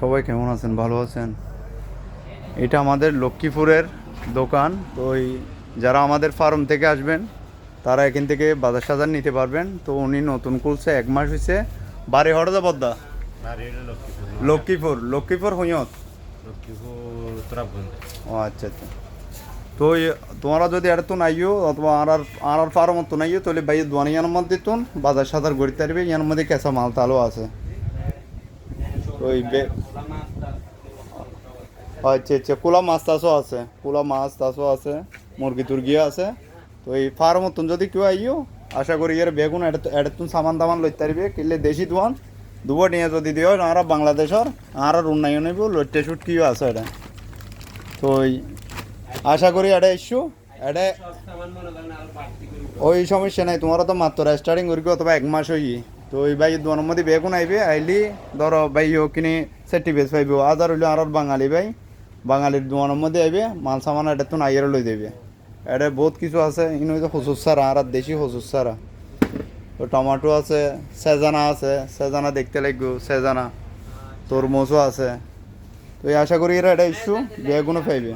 সবাই কেমন আছেন? ভালো আছেন? এটা আমাদের লক্ষ্মীপুরের দোকান। তো যারা আমাদের ফার্ম থেকে আসবেন তারা এখান থেকে বাজার সাজার নিতে পারবেন। তো উনি নতুন খুলছে, 1 মাস হয়েছে। বাড়ি হরদা বদ্দা, লক্ষ্মীপুর লক্ষ্মীপুর হইয়ত। ও আচ্ছা আচ্ছা। তো তোমরা যদি এটা তো নাইও অথবা আর ফার্ম তো নাইও, তাহলে ভাই দোয়ানি ইয়ানোর মধ্যে তুন বাজার সাজার গড়িতে পারবে। ইয়ানোর মধ্যে কেঁচা মাল তালও আছে। তো আচ্ছা আচ্ছা, কোলা মাছ টাছও আছে, কোলা মাছ টাছও আছে, মুরগি টুরগিও আছে। তো এই ফার্ম তুন যদি কেউ আইও, আশা করি এর বেগুন এটা তুন সামান দামান লইতে পারবে। কিনলে দেশি দোয়ান দুবো নিয়ে যদি দিও আর বাংলাদেশের আর উন্নয়ন হইব লইটে শুট কিও আছে এটা। তো আশা করি এটা ইস্যু এটা ওই সমস্যা নাই। তোমার তো মাত্র স্টার্টিং করি অথবা 1 মাস হই। তো ওই ভাই দোয়ানোর মধ্যে বেগুন আইবে, আইলি ধরো ভাই ও কিনে সেটি বেশ পাইব। আদার হইলো আর বাঙালি ভাই, বাঙালির দোয়ানোর মধ্যে আইবে মাল সামান এটা তো নাইয়ের লই দেবে। এটা বহুত কিছু আছে, ইনো হইতো হসুস সারা আর দেশি হসুস সারা। তো টমাটো আছে, সেজানা আছে, সেজানা দেখতে লাগবে সেজানা, তরমুজও আছে। তো এই আশা করি এরা এটা ইস্যু বেগুনও পাইবে।